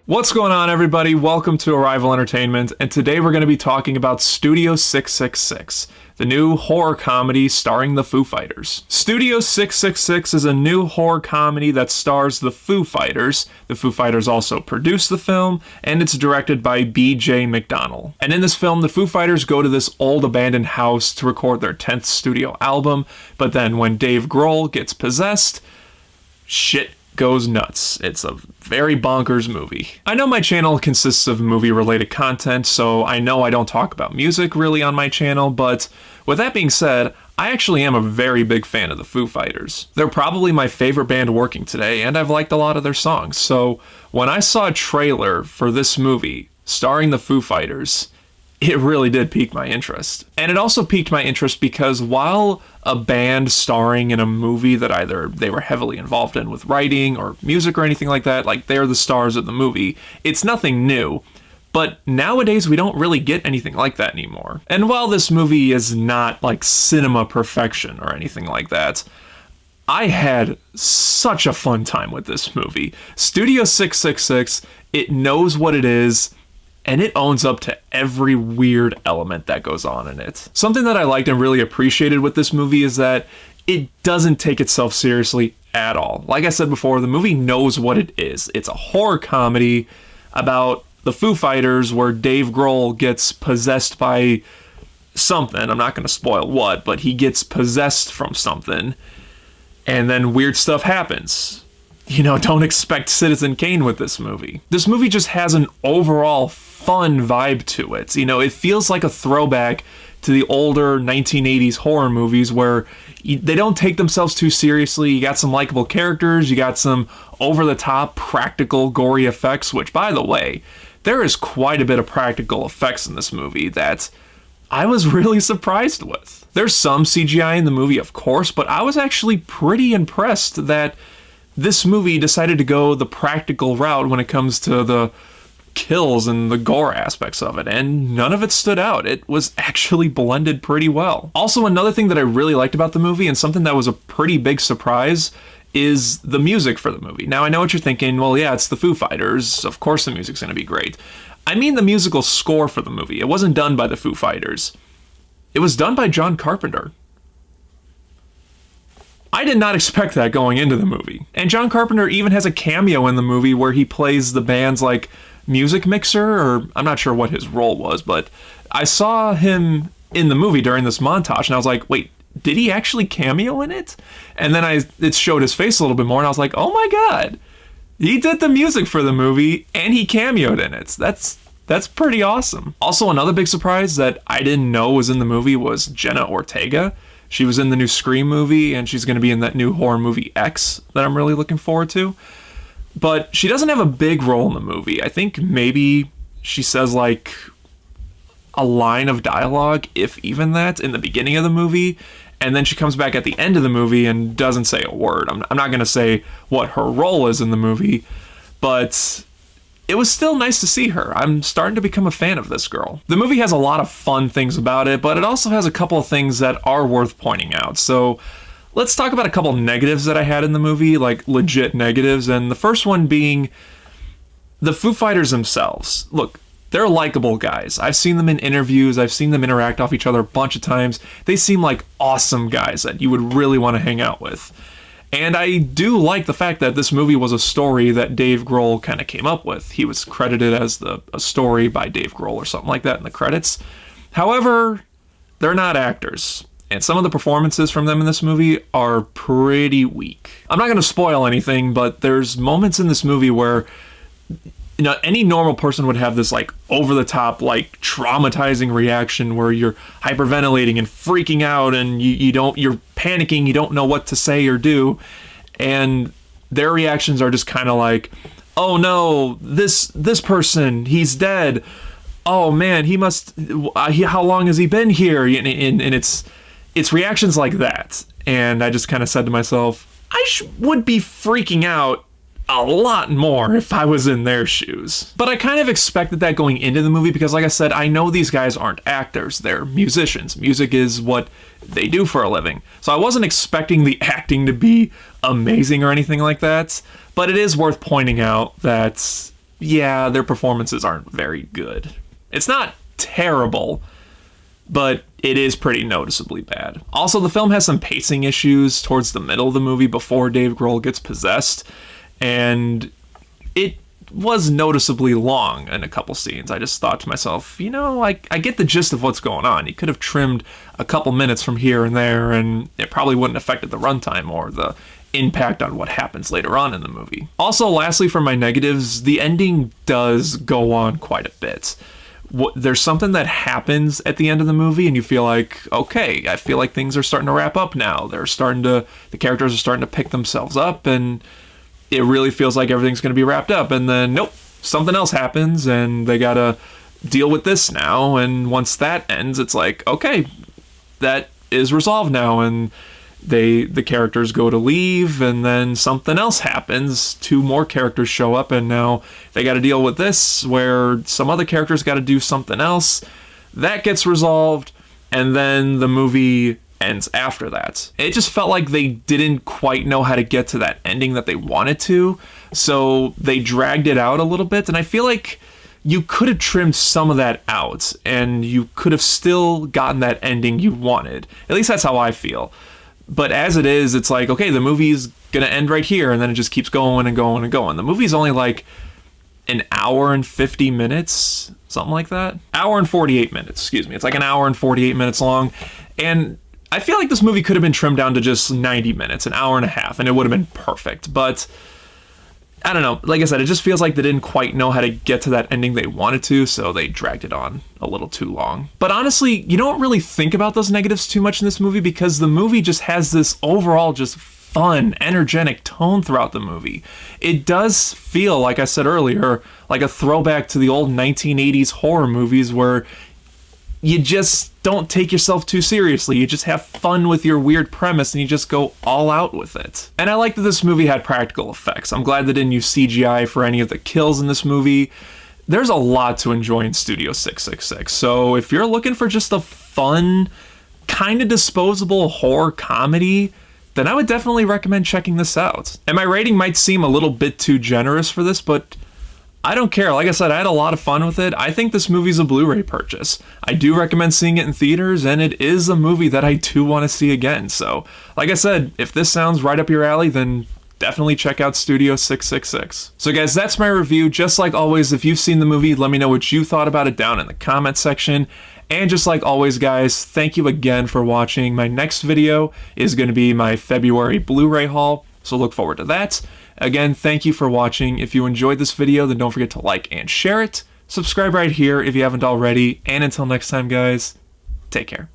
What's going on, everybody? Welcome to Arrival Entertainment, and today we're going to be talking about Studio 666, the new horror comedy starring the Foo Fighters. Studio 666 is a new horror comedy that stars the Foo Fighters. The Foo Fighters also produced the film, and it's directed by B.J. McDonnell. And in this film, the Foo Fighters go to this old abandoned house to record their 10th studio album, but then when Dave Grohl gets possessed, shit goes nuts. It's a very bonkers movie. I know my channel consists of movie-related content, so I know I don't talk about music really on my channel, but with that being said, I actually am a very big fan of the Foo Fighters. They're probably my favorite band working today, and I've liked a lot of their songs, so when I saw a trailer for this movie starring the Foo Fighters, it really did pique my interest. And it also piqued my interest because while a band starring in a movie that either they were heavily involved in with writing or music or anything like that, like they're the stars of the movie, it's nothing new. But nowadays we don't really get anything like that anymore. And while this movie is not like cinema perfection or anything like that, I had such a fun time with this movie. Studio 666, it knows what it is, and it owns up to every weird element that goes on in it. Something that I liked and really appreciated with this movie is that it doesn't take itself seriously at all. Like I said before, the movie knows what it is. It's a horror comedy about the Foo Fighters where Dave Grohl gets possessed by something. I'm not going to spoil what, but he gets possessed from something, and then weird stuff happens. You know, don't expect Citizen Kane with this movie. This movie just has an overall fun vibe to it. You know, it feels like a throwback to the older 1980s horror movies where they don't take themselves too seriously. You got some likable characters, you got some over-the-top practical gory effects, which, by the way, there is quite a bit of practical effects in this movie that I was really surprised with. There's some CGI in the movie, of course, but I was actually pretty impressed that this movie decided to go the practical route when it comes to the kills and the gore aspects of it, and none of it stood out. It was actually blended pretty well. Also, another thing that I really liked about the movie, and something that was a pretty big surprise, is the music for the movie. Now, I know what you're thinking, well, yeah, it's the Foo Fighters, of course the music's gonna be great. I mean the musical score for the movie. It wasn't done by the Foo Fighters. It was done by John Carpenter. I did not expect that going into the movie. And John Carpenter even has a cameo in the movie where he plays the band's like music mixer, or I'm not sure what his role was, but I saw him in the movie during this montage and I was like, wait, did he actually cameo in it? And then it showed his face a little bit more and I was like, oh my god, he did the music for the movie and he cameoed in it. That's pretty awesome. Also, another big surprise that I didn't know was in the movie was Jenna Ortega. She was in the new Scream movie, and she's going to be in that new horror movie X that I'm really looking forward to. But she doesn't have a big role in the movie. I think maybe she says like a line of dialogue, if even that, in the beginning of the movie. And then she comes back at the end of the movie and doesn't say a word. I'm not going to say what her role is in the movie, but it was still nice to see her. I'm starting to become a fan of this girl. The movie has a lot of fun things about it, but it also has a couple of things that are worth pointing out. So let's talk about a couple negatives that I had in the movie, like legit negatives. And the first one being the Foo Fighters themselves. Look, they're likable guys. I've seen them in interviews. I've seen them interact off each other a bunch of times. They seem like awesome guys that you would really want to hang out with. And I do like the fact that this movie was a story that Dave Grohl kind of came up with. He was credited as a story by Dave Grohl or something like that in the credits. However, they're not actors. And some of the performances from them in this movie are pretty weak. I'm not going to spoil anything, but there's moments in this movie where, you know, any normal person would have this like over-the-top, like traumatizing reaction where you're hyperventilating and freaking out and you're panicking, you don't know what to say or do, and their reactions are just kind of like, oh no, this person, he's dead. Oh man, he must. How long has he been here? And it's reactions like that, and I just kind of said to myself, I would be freaking out a lot more if I was in their shoes. But I kind of expected that going into the movie because, like I said, I know these guys aren't actors, they're musicians. Music is what they do for a living. So I wasn't expecting the acting to be amazing or anything like that, but it is worth pointing out that yeah, their performances aren't very good. It's not terrible, but it is pretty noticeably bad. Also, the film has some pacing issues towards the middle of the movie before Dave Grohl gets possessed, and it was noticeably long in a couple scenes. I just thought to myself, I get the gist of what's going on. You could have trimmed a couple minutes from here and there, and it probably wouldn't have affected the runtime or the impact on what happens later on in the movie. Also, lastly, for my negatives, the ending does go on quite a bit. There's something that happens at the end of the movie and you feel like, okay, I feel like things are starting to wrap up now. The characters are starting to pick themselves up and it really feels like everything's going to be wrapped up. And then, nope, something else happens and they got to deal with this now. And once that ends, it's like, okay, that is resolved now. And the characters go to leave and then something else happens. 2 more characters show up and now they got to deal with this where some other characters got to do something else. That gets resolved and then the movie ends after that. It just felt like they didn't quite know how to get to that ending that they wanted to, so they dragged it out a little bit, and I feel like you could have trimmed some of that out and you could have still gotten that ending you wanted. At least that's how I feel. But as it is, it's like, okay, the movie's gonna end right here, and then it just keeps going and going and going. The movie's only like an hour and 50 minutes, something like that. Hour and 48 minutes, excuse me. It's like an hour and 48 minutes long, and I feel like this movie could have been trimmed down to just 90 minutes, an hour and a half, and it would have been perfect. But I don't know. Like I said, it just feels like they didn't quite know how to get to that ending they wanted to, so they dragged it on a little too long. But honestly, you don't really think about those negatives too much in this movie because the movie just has this overall just fun, energetic tone throughout the movie. It does feel, like I said earlier, like a throwback to the old 1980s horror movies where you just don't take yourself too seriously. You just have fun with your weird premise and you just go all out with it. And I like that this movie had practical effects. I'm glad they didn't use CGI for any of the kills in this movie. There's a lot to enjoy in Studio 666. So if you're looking for just a fun, kind of disposable horror comedy, then I would definitely recommend checking this out. And my rating might seem a little bit too generous for this, but I don't care. Like I said, I had a lot of fun with it. I think this movie's a Blu-ray purchase. I do recommend seeing it in theaters, and it is a movie that I do want to see again. So, like I said, if this sounds right up your alley, then definitely check out Studio 666. So guys, that's my review. Just like always, if you've seen the movie, let me know what you thought about it down in the comment section. And just like always, guys, thank you again for watching. My next video is going to be my February Blu-ray haul, so look forward to that. Again, thank you for watching. If you enjoyed this video, then don't forget to like and share it. Subscribe right here if you haven't already. And until next time, guys, take care.